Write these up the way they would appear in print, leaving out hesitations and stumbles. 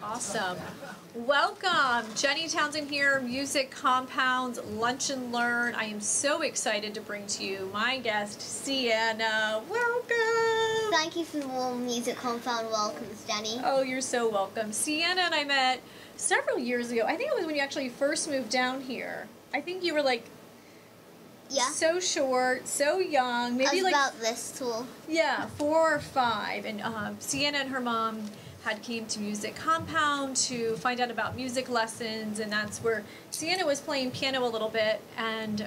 Awesome. Welcome. Jenny Townsend here, Music Compound's Lunch and Learn. I am so excited to bring to you my guest, Sienna. Welcome. Thank you for the warm Music Compound welcomes, Jenny. Oh, you're so welcome. Sienna and I met several years ago. I think it was when you actually first moved down here. I think you were like so short, so young. Maybe like about this tall. Yeah, 4 or 5. And Sienna and her mom had came to Music Compound to find out about music lessons, and that's where Sienna was playing piano a little bit, and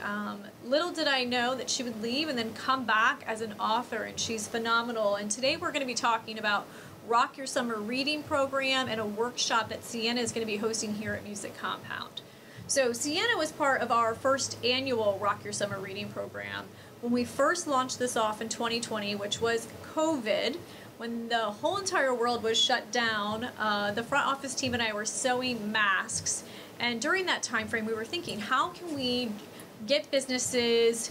little did I know that she would leave and then come back as an author, and she's phenomenal. And today we're going to be talking about Rock Your Summer Reading Program and a workshop that Sienna is going to be hosting here at Music Compound. So Sienna was part of our first annual Rock Your Summer Reading Program when we first launched this off in 2020, which was COVID. When the whole entire world was shut down, the front office team and I were sewing masks, and during that time frame we were thinking, how can we get businesses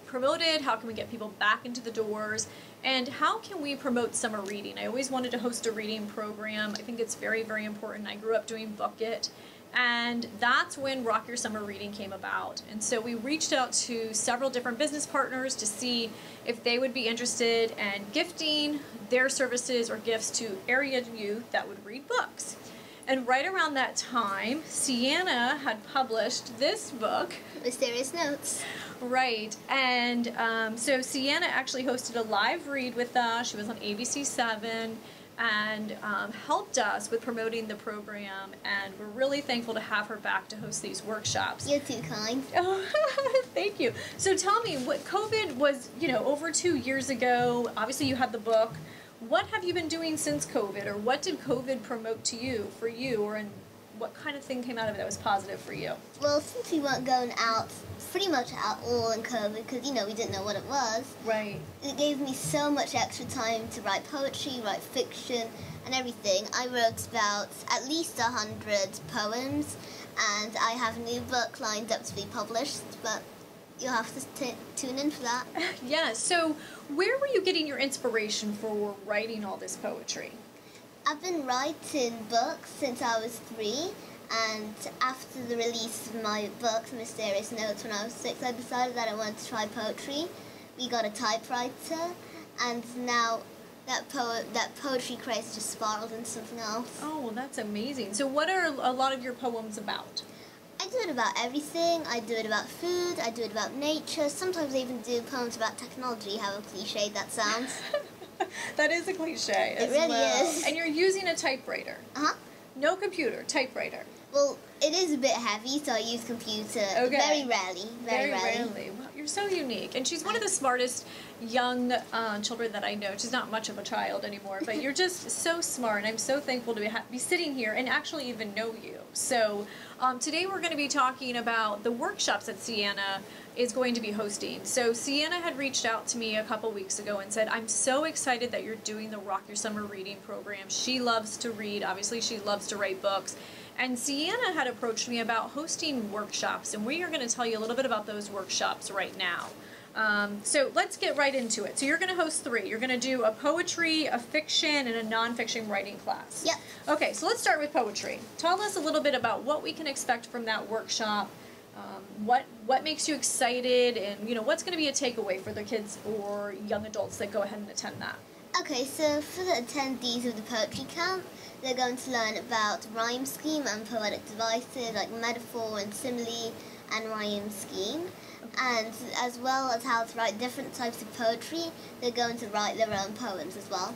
promoted, how can we get people back into the doors, and how can we promote summer reading? I always wanted to host a reading program. I think it's very, very important. I grew up doing Book It, and that's when Rock Your Summer Reading came about. And so we reached out to several different business partners to see if they would be interested in gifting their services or gifts to area youth that would read books. And right around that time, Sienna had published this book, Mysterious Notes. Right, and so Sienna actually hosted a live read with us. She was on ABC7 and helped us with promoting the program, and we're really thankful to have her back to host these workshops. You're too kind. Oh, thank you. So tell me, what COVID was, over 2 years ago. Obviously you had the book. What have you been doing since COVID, or what did COVID promote to you, for you, or what kind of thing came out of it that was positive for you? Well, since we weren't going out, pretty much at all in COVID, because, we didn't know what it was. Right. It gave me so much extra time to write poetry, write fiction, and everything. I wrote about at least 100 poems, and I have a new book lined up to be published, but you'll have to tune in for that. Yeah, so where were you getting your inspiration for writing all this poetry? I've been writing books since I was 3, and after the release of my book, Mysterious Notes, when I was 6, I decided that I wanted to try poetry. We got a typewriter, and now that poetry craze just spiraled into something else. Oh, well, that's amazing. So what are a lot of your poems about? I do it about everything. I do it about food, I do it about nature, sometimes I even do poems about technology, how cliched that sounds. That is a cliche as well. It really is. And you're using a typewriter. Uh-huh. No computer, typewriter. Well, it is a bit heavy, so I use computer very rarely. Very rarely. Well, you're so unique. And she's one of the smartest young children that I know. She's not much of a child anymore, but you're just so smart, and I'm so thankful to be sitting here and actually even know you. So today we're going to be talking about the workshops that Sienna is going to be hosting. So Sienna had reached out to me a couple weeks ago and said, I'm so excited that you're doing the Rock Your Summer Reading Program. She loves to read. Obviously, she loves to write books. And Sienna had approached me about hosting workshops, and we are going to tell you a little bit about those workshops right now. So let's get right into it. So you're going to host 3. You're going to do a poetry, a fiction, and a nonfiction writing class. Yep. Okay, so let's start with poetry. Tell us a little bit about what we can expect from that workshop. What makes you excited, and what's going to be a takeaway for the kids or young adults that go ahead and attend that? Okay, so for the attendees of the poetry camp, they're going to learn about rhyme scheme and poetic devices like metaphor and simile and rhyme scheme. And as well as how to write different types of poetry, they're going to write their own poems as well.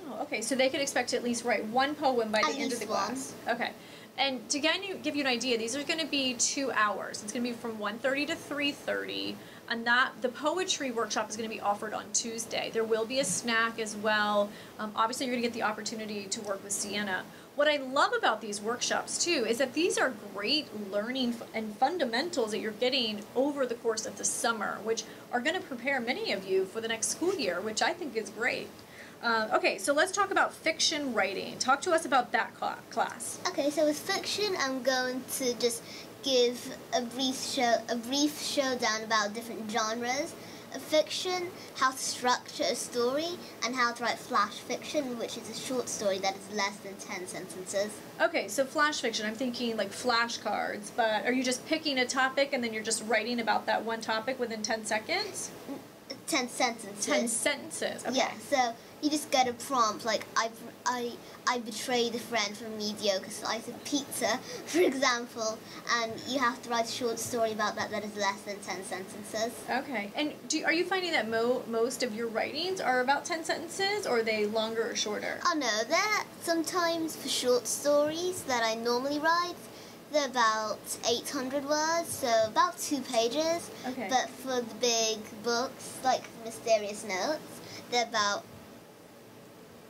Wow, okay, so they can expect to at least write 1 poem by the end of the class. Okay. And to give you an idea, these are going to be 2 hours. It's going to be from 1:30 to 3:30, and the poetry workshop is going to be offered on Tuesday. There will be a snack as well. Obviously, you're going to get the opportunity to work with Sienna. What I love about these workshops, too, is that these are great learning and fundamentals that you're getting over the course of the summer, which are going to prepare many of you for the next school year, which I think is great. Okay, so let's talk about fiction writing. Talk to us about that class. Okay, so with fiction, I'm going to just give a brief showdown about different genres. fiction, how to structure a story, and how to write flash fiction, which is a short story that is less than 10 sentences. Okay, so flash fiction, I'm thinking like flashcards, but are you just picking a topic and then you're just writing about that one topic within 10 seconds? 10 sentences. 10 sentences, okay. Yeah, so you just get a prompt, like, I betrayed a friend for a mediocre slice of pizza, for example, and you have to write a short story about that that is less than 10 sentences. Okay, and are you finding that most of your writings are about 10 sentences, or are they longer or shorter? Oh no, they're sometimes for short stories that I normally write. They're about 800 words, so about 2 pages. Okay. But for the big books, like Mysterious Notes, they're about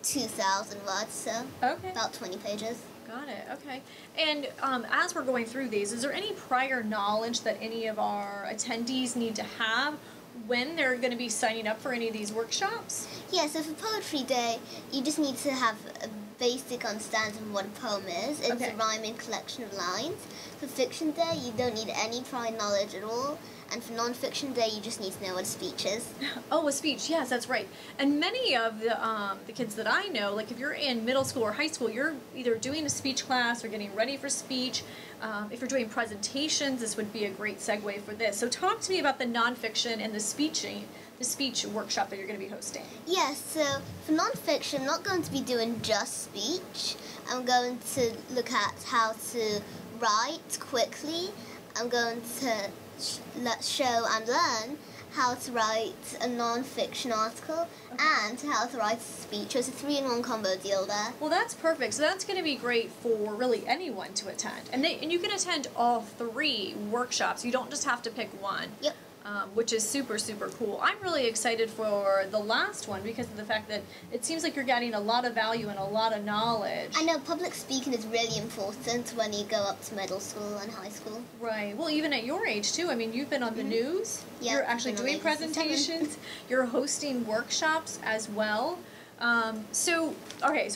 2,000 words, so Okay. about 20 pages. Got it, okay. And as we're going through these, is there any prior knowledge that any of our attendees need to have when they're going to be signing up for any of these workshops? Yeah, so for Poetry Day, you just need to have a basic understanding of what a poem is. It's Okay. a rhyming collection of lines. For Fiction Day, you don't need any prior knowledge at all. And for Non-Fiction Day, you just need to know what a speech is. Oh, a speech, yes, that's right. And many of the kids that I know, like if you're in middle school or high school, you're either doing a speech class or getting ready for speech. If you're doing presentations, this would be a great segue for this. So talk to me about the nonfiction and the speech workshop that you're going to be hosting. Yes, so for non-fiction, I'm not going to be doing just speech. I'm going to look at how to write quickly. I'm going to show and learn how to write a non-fiction article and how to write a speech. So it's a 3-in-1 combo deal there. Well, that's perfect. So that's going to be great for really anyone to attend. And you can attend all 3 workshops. You don't just have to pick one. Yep. Which is super, super cool. I'm really excited for the last one because of the fact that it seems like you're getting a lot of value and a lot of knowledge. I know public speaking is really important when you go up to middle school and high school. Right. Well, even at your age, too. I mean, you've been on the news. Yeah, You're actually I've been on doing the news since presentations. You're hosting workshops as well. So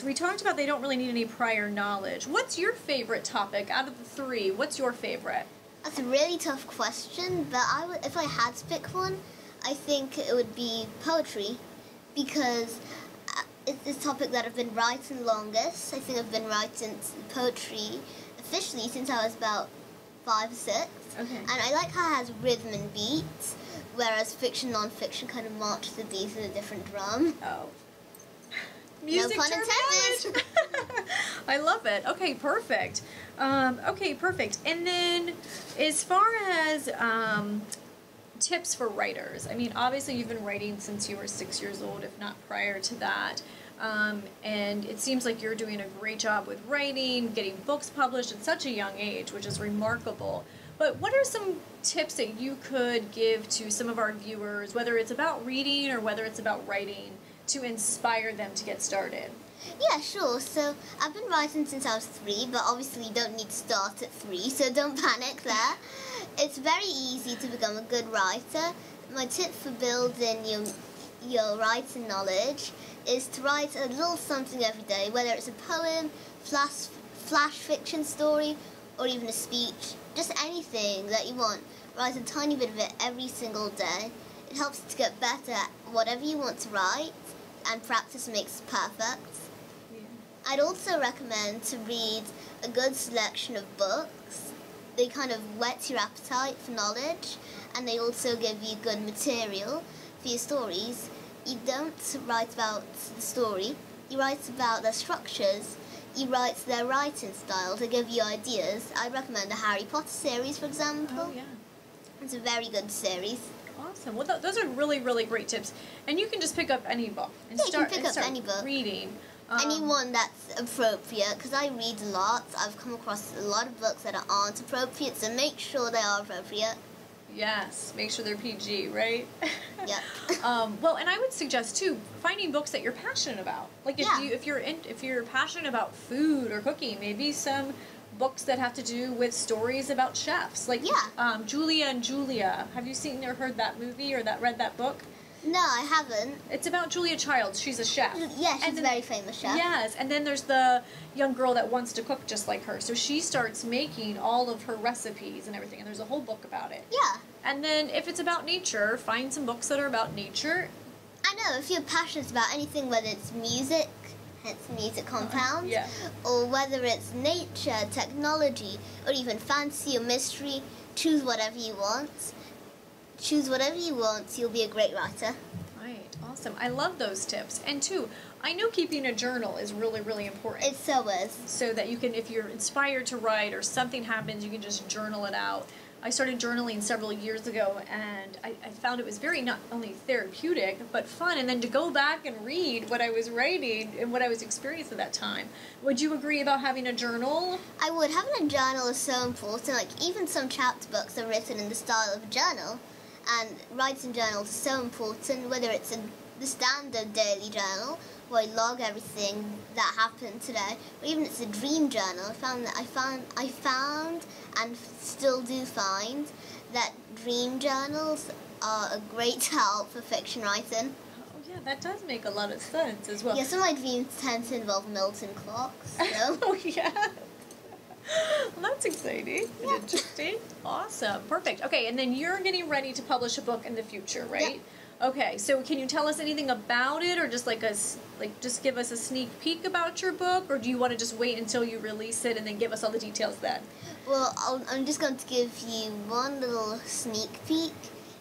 we talked about they don't really need any prior knowledge. What's your favorite topic out of the 3? What's your favorite? That's a really tough question, but if I had to pick one, I think it would be poetry, because it's this topic that I've been writing longest. I think I've been writing poetry officially since I was about 5 or 6. Okay. And I like how it has rhythm and beats, whereas fiction, non-fiction kind of march the beats with a different drum. Oh. Music no pun intended. I love it. Okay, perfect. And then as far as tips for writers, I mean, obviously you've been writing since you were 6 years old, if not prior to that. And it seems like you're doing a great job with writing, getting books published at such a young age, which is remarkable. But what are some tips that you could give to some of our viewers, whether it's about reading or whether it's about writing, to inspire them to get started? Yeah, sure. So I've been writing since I was 3, but obviously you don't need to start at 3, so don't panic there. It's very easy to become a good writer. My tip for building your writing knowledge is to write a little something every day, whether it's a poem, flash fiction story, or even a speech. Just anything that you want. Write a tiny bit of it every single day. It helps you to get better at whatever you want to write, and practice makes perfect. Yeah. I'd also recommend to read a good selection of books. They kind of whet your appetite for knowledge, and they also give you good material for your stories. You don't write about the story, you write about their structures, you write their writing style to give you ideas. I'd recommend the Harry Potter series, for example. Oh, yeah. It's a very good series. Awesome. Well, those are really, really great tips. And you can just pick up any book and Yeah, start, you can pick up any book. reading. Anyone that's appropriate, because I read a lot. I've come across a lot of books that aren't appropriate, so make sure they are appropriate. Yes, make sure they're PG, right? Yeah. Well, and I would suggest too finding books that you're passionate about. Like if you're passionate about food or cooking, maybe some books that have to do with stories about chefs. Like Julia and Julia. Have you seen or heard that movie or read that book? No, I haven't. It's about Julia Childs. She's a chef. Yeah, she's a very famous chef. Yes, and then there's the young girl that wants to cook just like her. So she starts making all of her recipes and everything, and there's a whole book about it. Yeah. And then if it's about nature, find some books that are about nature. I know, if you're passionate about anything, whether it's music, hence Music Compound, Yeah. or whether it's nature, technology, or even fantasy or mystery, choose whatever you want. Choose whatever you want, you'll be a great writer. Right, awesome. I love those tips. And two, I know keeping a journal is really, really important. It so is. So that you can, if you're inspired to write or something happens, you can just journal it out. I started journaling several years ago, and I found it was very not only therapeutic, but fun, and then to go back and read what I was writing and what I was experiencing at that time. Would you agree about having a journal? I would. Having a journal is so important. Like, even some chapter books are written in the style of a journal, and writing journals is so important, whether it's the standard daily journal, where I log everything that happened today, or even it's a dream journal. I found and still do find that dream journals are a great help for fiction writing. Oh yeah, that does make a lot of sense as well. Yeah, some of my dreams tend to involve Milton clocks. So. Oh yeah. Well, that's exciting and interesting. Awesome. Perfect. Okay, and then you're getting ready to publish a book in the future, right? Yep. Okay, so can you tell us anything about it, or just just give us a sneak peek about your book, or do you want to just wait until you release it and then give us all the details then? Well, I'm just going to give you one little sneak peek.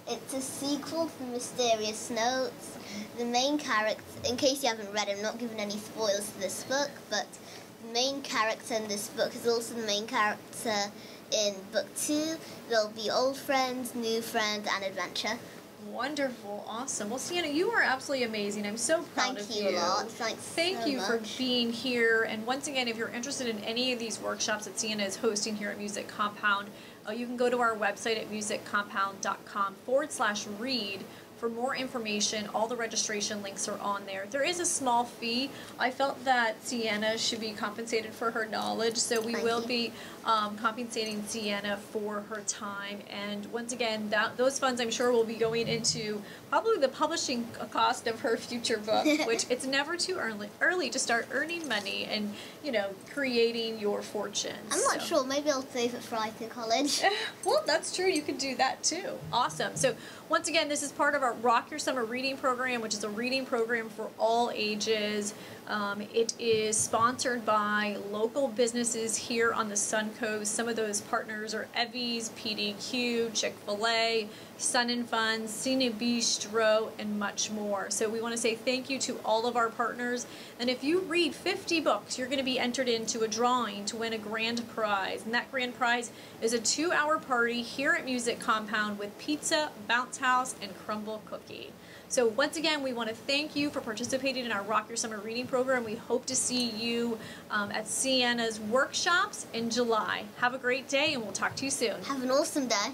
It's a sequel to Mysterious Notes. The main character, in case you haven't read it, I'm not giving any spoilers to this book, but the main character in this book is also the main character in book 2. There'll be old friends, new friends, and adventure. Wonderful, awesome. Well, Sienna, you are absolutely amazing. I'm so proud of you. Thank you a lot. Thanks Thank so you much. for being here. And once again, if you're interested in any of these workshops that Sienna is hosting here at Music Compound, you can go to our website at musiccompound.com/read for more information. All the registration links are on there. There is a small fee. I felt that Sienna should be compensated for her knowledge, so we will be compensating Sienna for her time. And once again, those funds I'm sure will be going into probably the publishing cost of her future book, which it's never too early to start earning money and, creating your fortune. I'm not sure. Maybe I'll save it for IT college. Well, that's true. You could do that too. Awesome. So once again, this is part of our Rock Your Summer Reading Program, which is a reading program for all ages. It is sponsored by local businesses here on the Sun Coast. Some of those partners are Evie's, PDQ, Chick-fil-A, Sun and Fun, Cine Bistro, and much more. So we want to say thank you to all of our partners. And if you read 50 books, you're going to be entered into a drawing to win a grand prize. And that grand prize is a 2-hour party here at Music Compound with pizza, bounce house, and crumble cookie. So once again, we want to thank you for participating in our Rock Your Summer Reading Program. We hope to see you at Sienna's workshops in July. Have a great day, and we'll talk to you soon. Have an awesome day.